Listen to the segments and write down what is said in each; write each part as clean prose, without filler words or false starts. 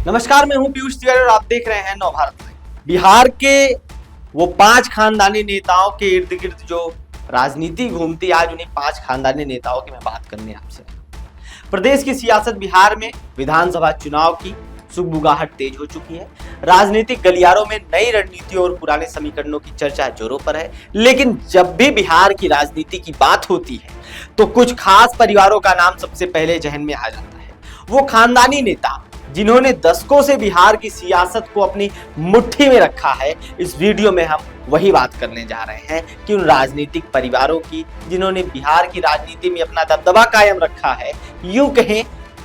नमस्कार, मैं हूं पीयूष तिवारी और आप देख रहे हैं नवभारत लाइव। बिहार के वो 5 खानदानी नेताओं के इर्द गिर्द जो राजनीति घूमती, आज उन्हीं 5 खानदानी नेताओं की मैं बात करने आपसे। प्रदेश की सियासत बिहार में विधानसभा चुनाव की सुगबुगाहट तेज हो चुकी है। राजनीतिक गलियारों में नई रणनीतियों और पुराने समीकरणों की चर्चा जोरों पर है। लेकिन जब भी बिहार की राजनीति की बात होती है तो कुछ खास परिवारों का नाम सबसे पहले जहन में आ जाता है। वो खानदानी नेता जिन्होंने दशकों से बिहार की सियासत को अपनी मुट्ठी में रखा है। इस वीडियो में हम वही बात करने जा रहे हैं कि उन राजनीतिक परिवारों की जिन्होंने बिहार की राजनीति में अपना दबदबा कायम रखा है, यूं कहें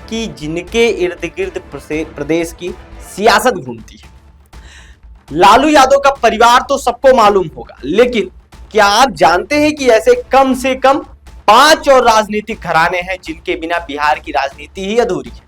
कि जिनके इर्द गिर्द प्रदेश की सियासत घूमती है। लालू यादव का परिवार तो सबको मालूम होगा, लेकिन क्या आप जानते हैं कि ऐसे कम से कम 5 और राजनीतिक घराने हैं जिनके बिना बिहार की राजनीति ही अधूरी है।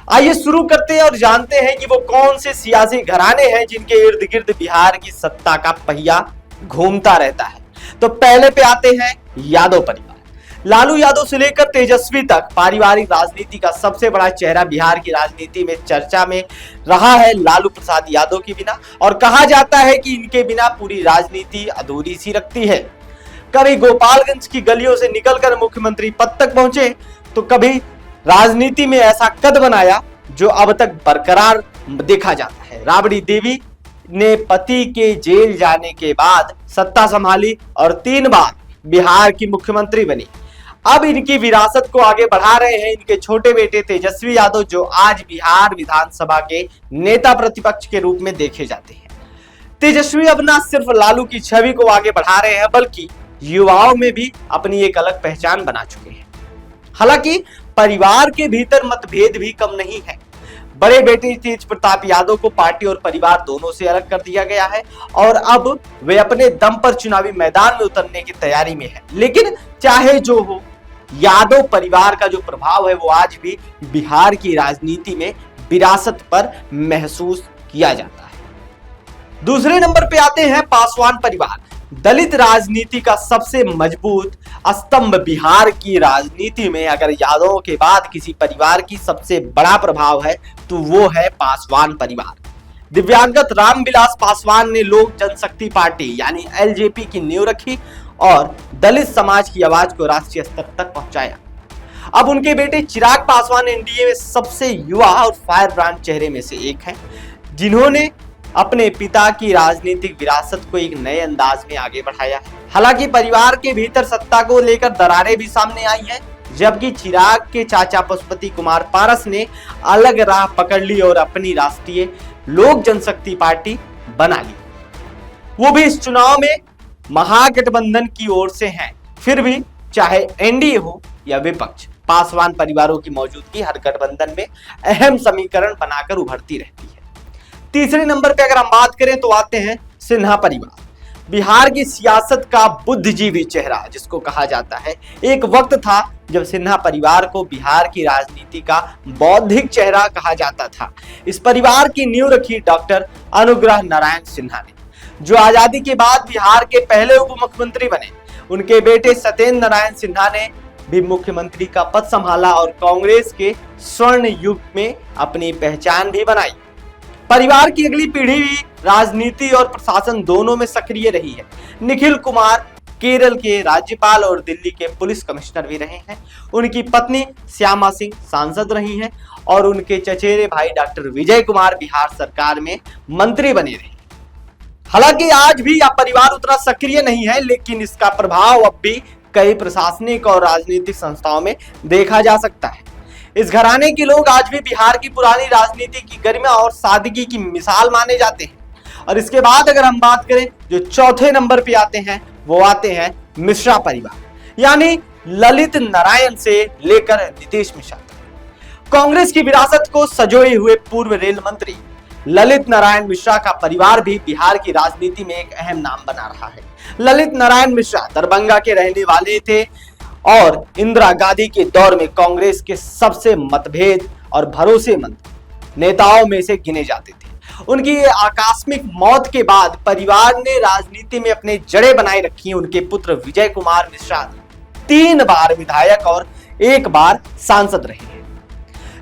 आइए शुरू करते हैं और जानते हैं कि वो कौन से सियासी घराने हैं जिनके इर्द गिर्द बिहार की सत्ता का पहिया घूमता रहता है। तो पहले पे आते हैं यादव परिवार। लालू यादव से लेकर तेजस्वी तक पारिवारिक राजनीति का सबसे बड़ा चेहरा बिहार की राजनीति में चर्चा में रहा है लालू प्रसाद यादव के बिना, और कहा जाता है कि इनके बिना पूरी राजनीति अधूरी सी लगती है। कभी गोपालगंज की गलियों से निकलकर मुख्यमंत्री पद तक पहुंचे, तो कभी राजनीति में ऐसा कद बनाया जो अब तक बरकरार देखा जाता है। राबड़ी देवी ने पति के जेल जाने के बाद सत्ता संभाली और 3 बार बिहार की मुख्यमंत्री बनी। अब इनकी विरासत को आगे बढ़ा रहे हैं इनके छोटे बेटे तेजस्वी यादव, जो आज बिहार विधानसभा के नेता प्रतिपक्ष के रूप में देखे जाते हैं। तेजस्वी अब न सिर्फ लालू की छवि को आगे बढ़ा रहे हैं, बल्कि युवाओं में भी अपनी एक अलग पहचान बना चुके हैं। हालांकि परिवार के भीतर मतभेद भी कम नहीं है। बड़े बेटे तेज प्रताप यादव को पार्टी और परिवार दोनों से अलग कर दिया गया है और अब वे अपने दम पर चुनावी मैदान में उतरने की तैयारी में है। लेकिन चाहे जो हो, यादव परिवार का जो प्रभाव है वो आज भी बिहार की राजनीति में विरासत पर महसूस किया जाता है। दूसरे नंबर पे आते हैं पासवान परिवार। दलित राजनीति का सबसे मजबूत स्तंभ बिहार की राजनीति में अगर यादवों के बाद किसी परिवार की सबसे बड़ा प्रभाव है तो वो है पासवान परिवार। दिव्यांगत रामविलास पासवान ने लोक जनशक्ति पार्टी यानी एलजेपी की नींव रखी और दलित समाज की आवाज को राष्ट्रीय स्तर तक पहुंचाया। अब उनके बेटे चिराग पासवान एनडीए में सबसे युवा और फायर ब्रांड चेहरे में से एक हैं, जिन्होंने अपने पिता की राजनीतिक विरासत को एक नए अंदाज में आगे बढ़ाया है। हालांकि परिवार के भीतर सत्ता को लेकर दरारें भी सामने आई हैं, जबकि चिराग के चाचा पशुपति कुमार पारस ने अलग राह पकड़ ली और अपनी राष्ट्रीय लोक जनशक्ति पार्टी बना ली। वो भी इस चुनाव में महागठबंधन की ओर से हैं। फिर भी चाहे एनडीए हो या विपक्ष, पासवान परिवारों की मौजूदगी हर गठबंधन में अहम समीकरण बनाकर उभरती रहती है। तीसरे नंबर पे अगर हम बात करें तो आते हैं सिन्हा परिवार। बिहार की सियासत का बुद्धिजीवी चेहरा जिसको कहा जाता है। एक वक्त था जब सिन्हा परिवार को बिहार की राजनीति का बौद्धिक चेहरा कहा जाता था। इस परिवार की नींव रखी डॉक्टर अनुग्रह नारायण सिन्हा ने, जो आजादी के बाद बिहार के पहले उप मुख्यमंत्री बने। उनके बेटे सत्येंद्र नारायण सिन्हा ने भी मुख्यमंत्री का पद संभाला और कांग्रेस के स्वर्ण युग में अपनी पहचान भी बनाई। परिवार की अगली पीढ़ी भी राजनीति और प्रशासन दोनों में सक्रिय रही है। निखिल कुमार केरल के राज्यपाल और दिल्ली के पुलिस कमिश्नर भी रहे हैं। उनकी पत्नी श्यामा सिंह सांसद रही हैं और उनके चचेरे भाई डॉक्टर विजय कुमार बिहार सरकार में मंत्री बने रहे। हालांकि आज भी यह परिवार उतना सक्रिय नहीं है, लेकिन इसका प्रभाव अब भी कई प्रशासनिक और राजनीतिक संस्थाओं में देखा जा सकता है। इस घराने के लोग आज भी बिहार की पुरानी राजनीति की गरिमा और सादगी की मिसाल माने जाते हैं। और इसके बाद अगर हम बात करें जो चौथे नंबर पे आते हैं, वो आते हैं मिश्रा परिवार, यानी ललित नारायण से लेकर नीतीश मिश्रा तक। कांग्रेस की विरासत को सजोए हुए पूर्व रेल मंत्री ललित नारायण मिश्रा का परिवार भी बिहार की राजनीति में एक अहम नाम बना रहा है। ललित नारायण मिश्रा दरभंगा के रहने वाले थे और इंदिरा गांधी के दौर में कांग्रेस के सबसे मतभेद और भरोसेमंद नेताओं में से गिने जाते थे। उनकी आकस्मिक मौत के बाद परिवार ने राजनीति में अपने जड़ें बनाए रखी। उनके पुत्र विजय कुमार मिश्रा 3 बार विधायक और 1 बार सांसद रहे हैं।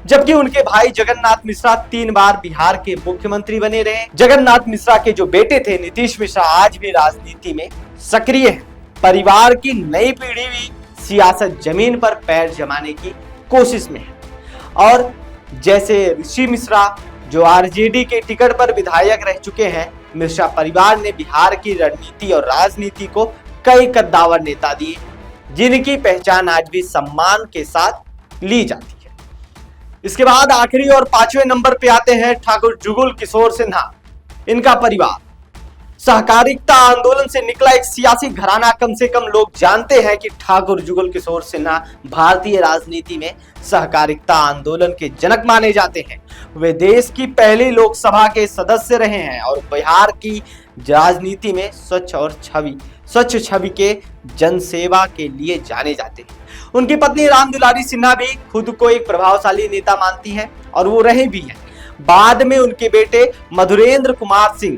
जबकि उनके भाई जगन्नाथ मिश्रा 3 बार बिहार के मुख्यमंत्री बने रहे। जगन्नाथ मिश्रा के जो बेटे थे नीतीश मिश्रा आज भी राजनीति में सक्रिय हैं। परिवार की नई पीढ़ी भी सियासत जमीन पर पैर जमाने की कोशिश में है और जैसे ऋषि मिश्रा जो आरजेडी के टिकट पर विधायक रह चुके हैं, मिश्रा परिवार ने बिहार की रणनीति और राजनीति को कई कद्दावर नेता दिए जिनकी पहचान आज भी सम्मान के साथ ली जाती है। इसके बाद आखिरी और 5वें नंबर पे आते हैं ठाकुर जुगल किशोर सिन्हा। इनका परिवार सहकारिता आंदोलन से निकला एक सियासी घराना। कम से कम लोग जानते हैं कि ठाकुर जुगल किशोर सिन्हा भारतीय राजनीति में सहकारिता आंदोलन के जनक माने जाते हैं। वे देश की पहली लोकसभा के सदस्य रहे हैं और बिहार की राजनीति में स्वच्छ छवि के जनसेवा के लिए जाने जाते हैं। उनकी पत्नी रामदुलारी सिन्हा भी खुद को एक प्रभावशाली नेता मानती हैं और वो रहे भी हैं। बाद में उनके बेटे मधुरेंद्र कुमार सिंह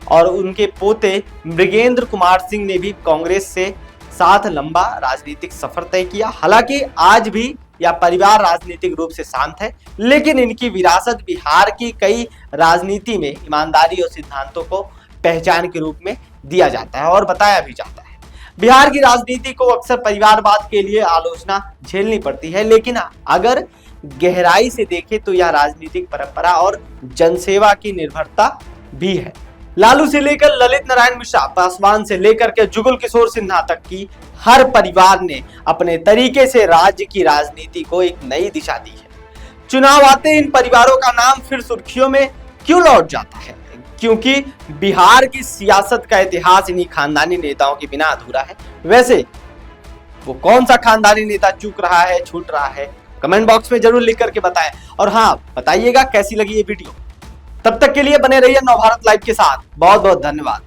और उनके पोते मृगेंद्र कुमार सिंह ने भी कांग्रेस से साथ लंबा राजनीतिक सफर तय किया। हालांकि आज भी यह परिवार राजनीतिक रूप से शांत है, लेकिन इनकी विरासत बिहार की कई राजनीति में ईमानदारी और सिद्धांतों को पहचान के रूप में दिया जाता है और बताया भी जाता है। बिहार की राजनीति को अक्सर परिवारवाद के लिए आलोचना झेलनी पड़ती है, लेकिन अगर गहराई से देखें तो यह राजनीतिक परंपरा और जनसेवा की निर्भरता भी है। लालू से लेकर ललित नारायण मिश्रा, पासवान से लेकर के जुगल किशोर सिन्हा तक की हर परिवार ने अपने तरीके से राज्य की राजनीति को एक नई दिशा दी है। चुनाव आते इन परिवारों का नाम फिर सुर्खियों में क्यों लौट जाता है? क्योंकि बिहार की सियासत का इतिहास इन्हीं खानदानी नेताओं के बिना अधूरा है। वैसे वो कौन सा खानदानी नेता चूक रहा है, छूट रहा है, कमेंट बॉक्स में जरूर लिख करके बताएं और हाँ बताइएगा कैसी लगी ये वीडियो। तब तक के लिए बने रहिए नवभारत लाइव के साथ। बहुत बहुत धन्यवाद।